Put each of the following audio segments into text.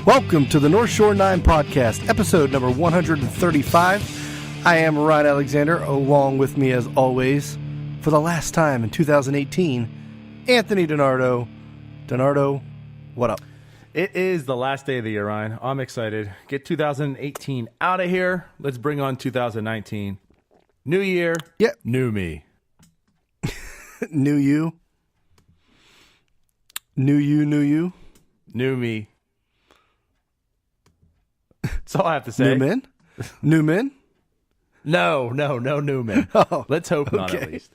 Welcome to the North Shore 9 podcast, episode number 135. I am Ryan Alexander, along with me as always, for the last time in 2018, Anthony DiNardo. DiNardo, what up? It is the last day of the year, Ryan. I'm excited. Get 2018 out of here. Let's bring on 2019. New year, Yep. new me. New you. New you, new you. New me. That's all I have to say. New men? New men? No new men. Oh, Let's hope not, at okay. least.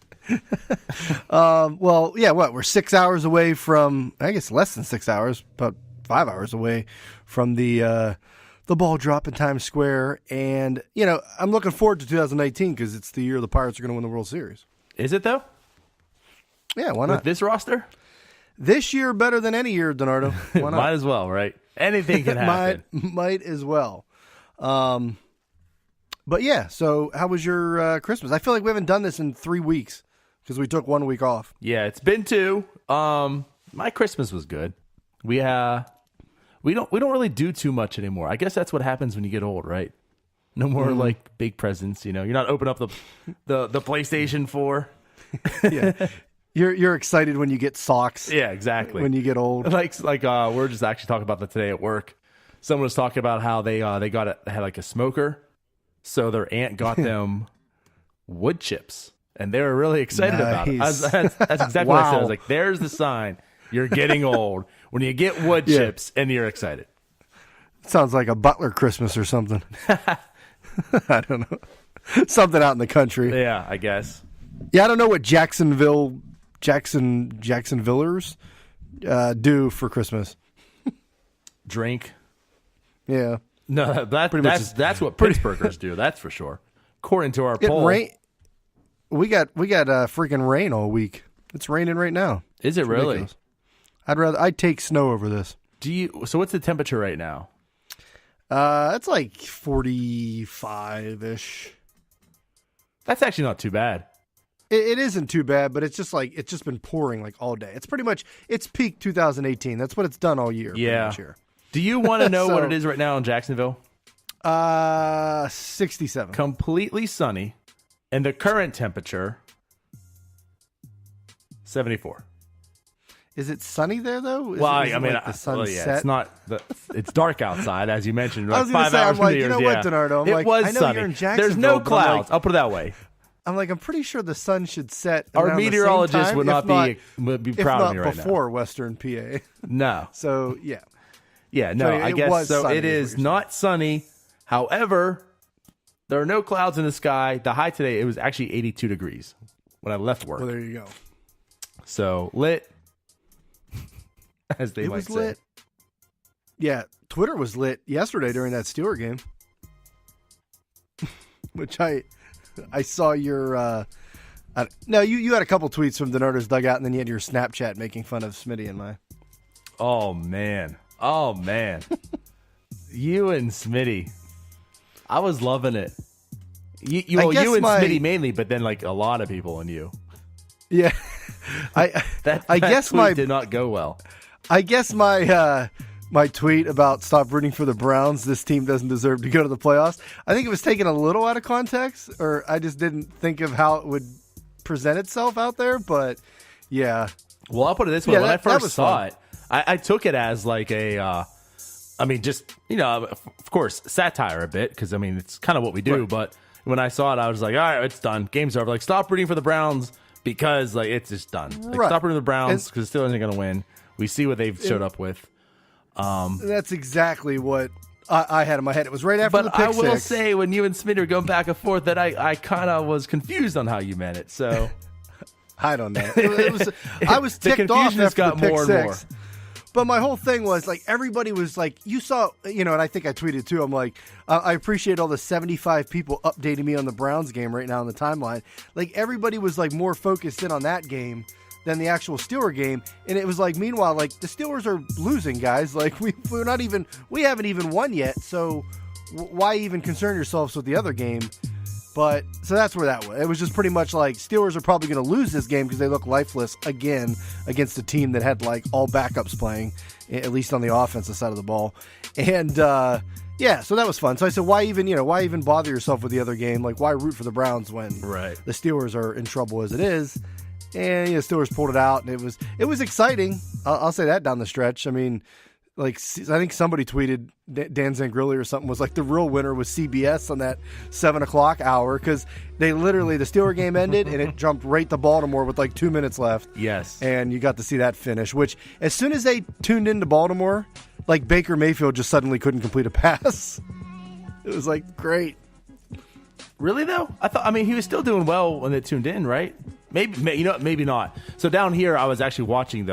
Well, yeah, we're 6 hours away from, I guess less than 6 hours, about 5 hours away from the ball drop in Times Square. And, you know, I'm looking forward to 2019 because it's the year the Pirates are going to win the World Series. Is it, though? Yeah, why With not? this roster? This year better than any year, DiNardo. Why not? Might as well, right? Anything can happen. might as well. But yeah, so how was your Christmas? I feel like we haven't done this in 3 weeks because we took 1 week off. Yeah, it's been 2. My Christmas was good. We don't really do too much anymore. I guess that's what happens when you get old, right? No more like big presents, you know. You're not opening up the PlayStation 4. Yeah. You're excited when you get socks. Yeah, exactly. When you get old. Like we're just actually talking about that today at work. Someone was talking about how they had like a smoker, so their aunt got them wood chips, and they were really excited about it. That's exactly what I said. I was like, "There's the sign. You're getting old when you get wood chips, and you're excited." Sounds like a Butler Christmas or something. I don't know. Something out in the country. Yeah, I guess. Yeah, I don't know what Jacksonvillers do for Christmas. Drink. Yeah. No, that's what Pittsburghers do. That's for sure. According to our poll. We got freaking rain all week. It's raining right now. Is it really? Ridiculous. I'd take snow over this. So what's the temperature right now? It's like 45-ish. That's actually not too bad. It isn't too bad, but it's just been pouring like all day. It's pretty much, it's peak 2018. That's what it's done all year. Yeah. Here. Do you want to know what it is right now in Jacksonville? 67. Completely sunny. And the current temperature, 74. Is it sunny there though? The sun set? It's not. It's dark outside, as you mentioned. I was going to say, I'm like, you know what, DiNardo? It was I know sunny. you're in Jacksonville. There's no clouds. I'll put it that way. I'm like, I'm pretty sure the sun should set. Our meteorologist would not be proud of me right now. Before Western PA. No. So yeah. Yeah. No. So I guess so. Sunny, it is not sunny. However, there are no clouds in the sky. The high today, it was actually 82 degrees when I left work. Well, there you go. So lit, as they might say. Lit. Yeah, Twitter was lit yesterday during that Steeler game, which I saw your. No, you had a couple tweets from DiNardo's dugout, and then you had your Snapchat making fun of Smitty and my. Oh man, you and Smitty, I was loving it. You and Smitty mainly, but then like a lot of people and you. Yeah, I guess my did not go well. I guess my tweet about stop rooting for the Browns, this team doesn't deserve to go to the playoffs, I think it was taken a little out of context, or I just didn't think of how it would present itself out there, but yeah. Well, I'll put it this way. When I first saw it, I took it as like a, just, of course, satire a bit, because, it's kind of what we do, but when I saw it, I was like, all right, it's done. Game's over. Like, stop rooting for the Browns because, like, it's just done. Like, stop rooting for the Browns because the Steelers ain't going to win. We see what they've showed up with. That's exactly what I had in my head. It was right after the pick six. But I will say, when you and Smitty were going back and forth, that I kind of was confused on how you meant it. So I don't know. I was ticked off after the pick six. But my whole thing was, like, everybody was like, you saw, and I think I tweeted too, I'm like, I appreciate all the 75 people updating me on the Browns game right now on the timeline. Like, everybody was, like, more focused in on that game than the actual Steeler game. And it was like, meanwhile, like, the Steelers are losing, guys. Like, we haven't even won yet. So why even concern yourselves with the other game? But so that's where that was. It was just pretty much like Steelers are probably going to lose this game because they look lifeless again against a team that had like all backups playing, at least on the offensive side of the ball. And yeah, so that was fun. So I said, why even bother yourself with the other game? Like, why root for the Browns when the Steelers are in trouble as it is? And the Steelers pulled it out, and it was exciting. I'll say that down the stretch. I mean, like, I think somebody tweeted, Dan Zangrilli or something, was like the real winner was CBS on that 7:00 hour, because they literally, the Steeler game ended and it jumped right to Baltimore with like 2 minutes left. Yes. And you got to see that finish, which as soon as they tuned into Baltimore, like Baker Mayfield just suddenly couldn't complete a pass. It was like, great. Really though? I mean, he was still doing well when they tuned in, right? Maybe not. So down here, I was actually watching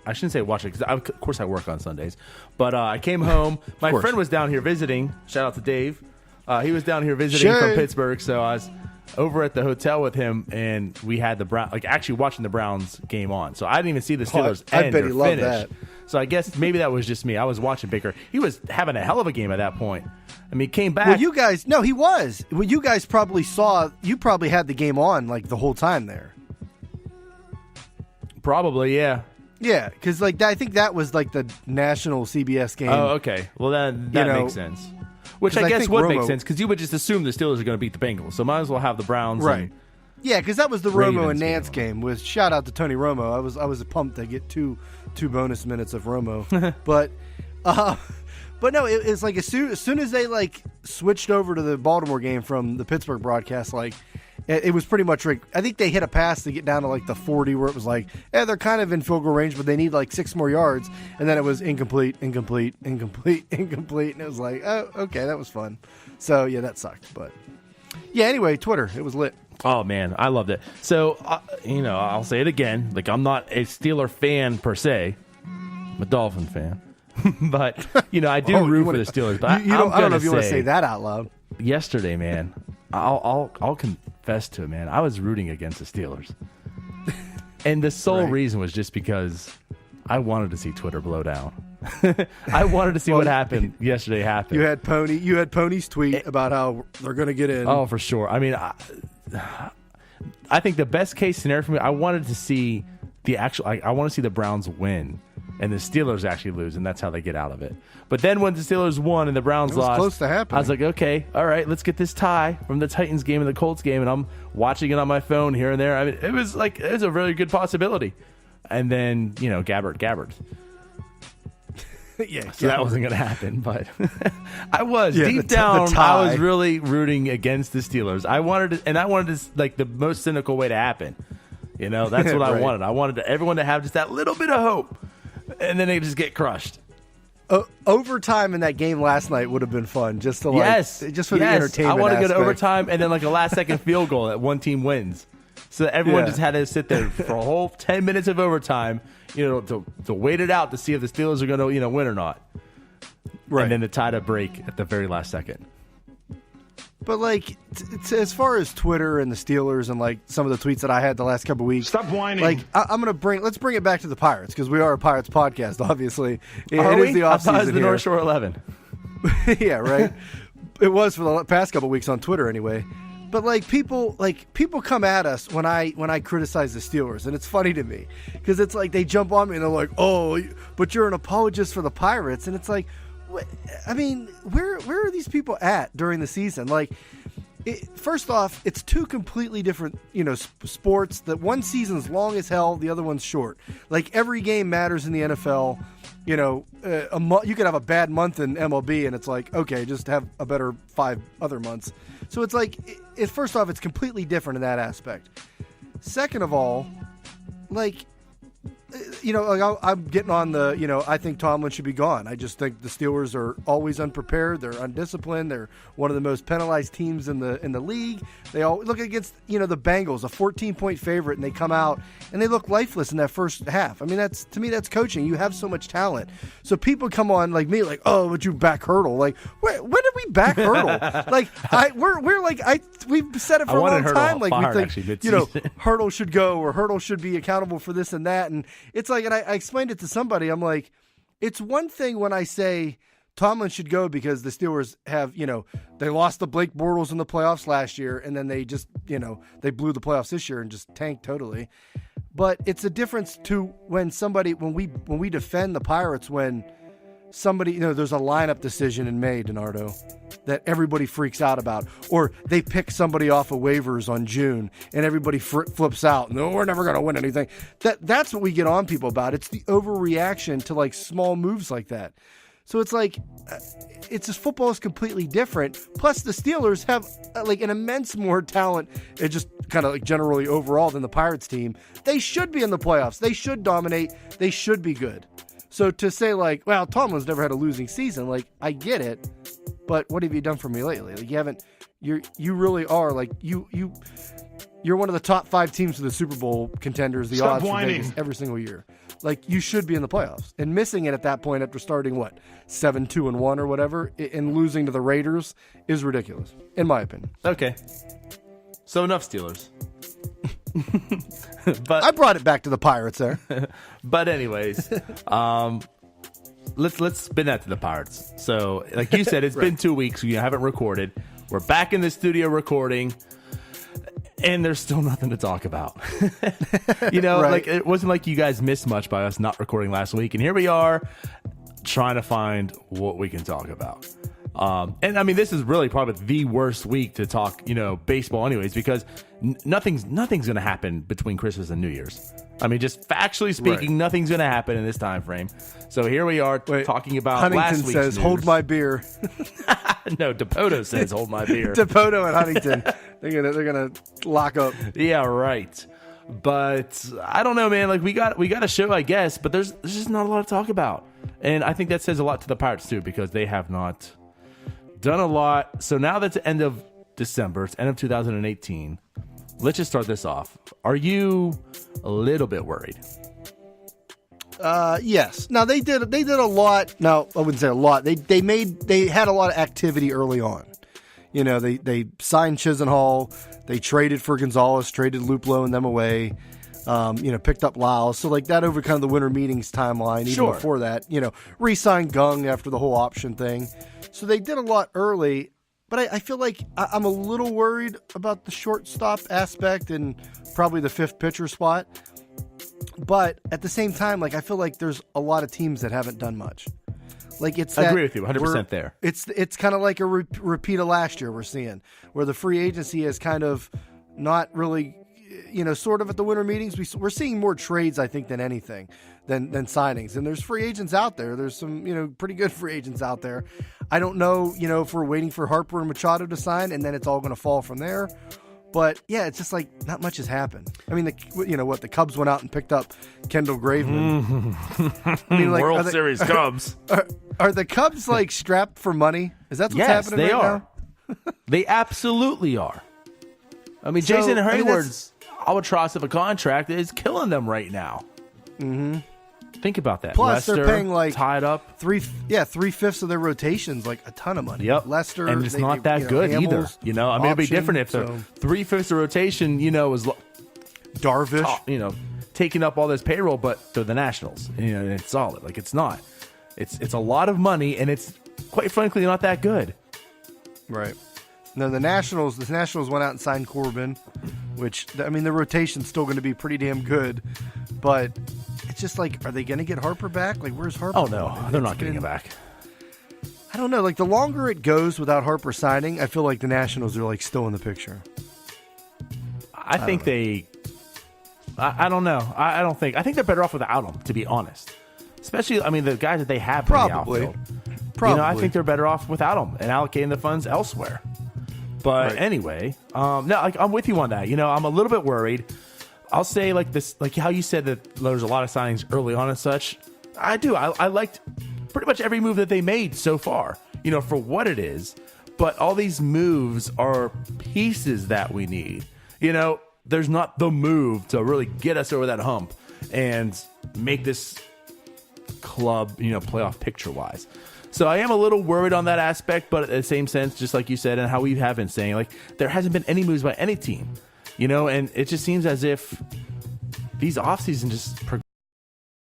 I shouldn't say watching, because of course I work on Sundays. But I came home. My friend was down here visiting. Shout out to Dave. He was down here visiting from Pittsburgh, so I was over at the hotel with him, and we had actually watching the Browns game on. So I didn't even see the Steelers end or finish. That. So I guess maybe that was just me. I was watching Baker. He was having a hell of a game at that point. I mean, he came back. Well, he was. Well, you guys probably you probably had the game on like the whole time there. Probably, yeah. Yeah, because I think that was like the national CBS game. Oh, okay. Well, that makes sense. Which I guess would make sense, because you would just assume the Steelers are going to beat the Bengals, so might as well have the Browns. Right. Yeah, because that was the Romo and Nance game. With shout out to Tony Romo. I was pumped to get two bonus minutes of Romo, but no, it's like as soon as they like switched over to the Baltimore game from the Pittsburgh broadcast, like. It was pretty much like, I think they hit a pass to get down to like the 40 where it was like, they're kind of in field goal range, but they need like 6 more yards. And then it was incomplete. And it was like, oh, okay, that was fun. So, yeah, that sucked. But, yeah, anyway, Twitter, it was lit. Oh, man, I loved it. So, I'll say it again. Like, I'm not a Steeler fan per se. I'm a Dolphin fan. But, I do root for the Steelers. But I don't know if you want to say that out loud. Yesterday, man, I'll confess to it, man. I was rooting against the Steelers, and the sole reason was just because I wanted to see Twitter blow down. I wanted to see what happened yesterday. You had Pony's tweet about how they're going to get in. Oh, for sure. I mean, I think the best case scenario for me, I wanted to see I want to see the Browns win and the Steelers actually lose, and that's how they get out of it. But then when the Steelers won and the Browns lost, close to happening. I was like, okay, all right, let's get this tie from the Titans game and the Colts game, and I'm watching it on my phone here and there. I mean, it was a really good possibility. And then, Gabbard. Yeah, so that wasn't going to happen, but I was deep down. I was really rooting against the Steelers. I wanted like the most cynical way to happen. That's what I wanted. I wanted everyone to have just that little bit of hope, and then they just get crushed. Overtime in that game last night would have been fun, just for the entertainment. I want to go to aspect. overtime and then like a last second field goal that one team wins. So everyone just had to sit there for a whole 10 minutes of overtime, to wait it out to see if the Steelers are going to win or not. Right. And then the tie to break at the very last second. But as far as Twitter and the Steelers and like some of the tweets that I had the last couple of weeks, stop whining. Like let's bring it back to the Pirates, because we are a Pirates podcast. Obviously, it is the off season. It was the North Shore 11. Yeah, right. It was for the past couple of weeks on Twitter, anyway. But people come at us when I criticize the Steelers, and it's funny to me because it's like they jump on me and they're like, "Oh, but you're an apologist for the Pirates," and it's like. I mean, where are these people at during the season? First off, it's two completely different, sports. That one season's long as hell, the other one's short. Like every game matters in the NFL. You could have a bad month in MLB, and it's like, okay, just have a better 5 other months. So it's like, first off, it's completely different in that aspect. Second of all, I'm getting on the, I think Tomlin should be gone. I just think the Steelers are always unprepared. They're undisciplined. They're one of the most penalized teams in the league. They all look against, the Bengals, a 14-point favorite, and they come out and they look lifeless in that first half. I mean, to me, that's coaching. You have so much talent. So people come on like me, like, oh, would you back Hurdle? Like, when did we back Hurdle? We've said it for a long time. Like, we think, Hurdle should go, or Hurdle should be accountable for this and that. And it's like, and I explained it to somebody. I'm like, it's one thing when I say Tomlin should go because the Steelers have, they lost to Blake Bortles in the playoffs last year, and then they just, they blew the playoffs this year and just tanked totally. But it's a difference to when we defend the Pirates when somebody, there's a lineup decision in May, Donardo, that everybody freaks out about, or they pick somebody off of waivers on June and everybody flips out. No, we're never going to win anything. That's what we get on people about. It's the overreaction to like small moves like that. So it's like, it's just football is completely different. Plus the Steelers have like an immense more talent, just kind of like generally overall than the Pirates team. They should be in the playoffs. They should dominate. They should be good. So to say like, well, Tomlin's never had a losing season, like I get it, but what have you done for me lately? Like you really are like you're one of the top 5 teams of the Super Bowl contenders, the odds for Vegas every single year. Like you should be in the playoffs, and missing it at that point after starting 7-2-1 or whatever, and losing to the Raiders is ridiculous, in my opinion. Okay, so enough Steelers. But I brought it back to the Pirates there. But anyways, let's spin that to the Pirates. So, like you said, it's been 2 weeks. We haven't recorded. We're back in the studio recording. And there's still nothing to talk about. Like it wasn't like you guys missed much by us not recording last week. And here we are trying to find what we can talk about. And I mean, this is really probably the worst week to talk, baseball anyways, because nothing's going to happen between Christmas and New Year's. I mean, just factually speaking, nothing's going to happen in this time frame. So here we are talking about Huntington last week's says, news. "Hold my beer." No, DePoto says, "Hold my beer." DePoto and Huntington, they're gonna lock up. Yeah, right. But I don't know, man. Like we got a show, I guess, but there's just not a lot to talk about, and I think that says a lot to the Pirates too, because they have not done a lot. So now that's the end of December. It's end of 2018. Let's just start this off. Are you a little bit worried? Yes. Now they did a lot. No, I wouldn't say a lot. They had a lot of activity early on. They signed Chisenhall. They traded for Gonzalez, traded Luplow and them away. Picked up Lyles. So like that over kind of the winter meetings timeline. Even before that, re-signed Gung after the whole option thing. So they did a lot early. But I feel like I'm a little worried about the shortstop aspect and probably the 5th pitcher spot. But at the same time, like I feel like there's a lot of teams that haven't done much. Like I agree with you 100% there. It's kind of like a repeat of last year we're seeing, where the free agency is kind of not really, sort of at the winter meetings. We're seeing more trades, I think, than anything, than signings. And there's free agents out there. There's some, pretty good free agents out there. I don't know, if we're waiting for Harper and Machado to sign, and then it's all going to fall from there. But yeah, it's just like not much has happened. I mean, the Cubs went out and picked up Kendall Graveman. I mean, like, World Series Cubs. Are the Cubs like strapped for money? Is that what's happening they right are. Now? They absolutely are. I mean, Jason Hayward's albatross of a contract is killing them right now. Mm-hmm. Think about that. Plus, Lester, they're paying like tied up 3/5 of their rotations, like a ton of money. Yep. Lester, and it's not that good either. I mean, it'd be different if the 3/5 of rotation, was Darvish, taking up all this payroll, but they're the Nationals. And it's solid. Like it's not. It's a lot of money, and it's quite frankly not that good. Right. No, the Nationals went out and signed Corbin, which I mean the rotation's still going to be pretty damn good, but. It's just like, are they going to get Harper back? Like, where's Harper? Oh, no. They're not getting him back. I don't know. Like, the longer it goes without Harper signing, I feel like the Nationals are, like, still in the picture. I think they... I don't know. I think they're better off without him, to be honest. Especially, I mean, the guys that they have Probably. in the outfield. I think they're better off without him and allocating the funds elsewhere. But anyway, I'm with you on that. I'm a little bit worried. I'll say like this, like how you said that there's a lot of signings early on and such. I do. I liked pretty much every move that they made so far, for what it is. But all these moves are pieces that we need. There's not the move to really get us over that hump and make this club, playoff picture wise. So I am a little worried on that aspect, but at the same sense, just like you said, and how we have been saying, like there hasn't been any moves by any team. And it just seems as if these offseason just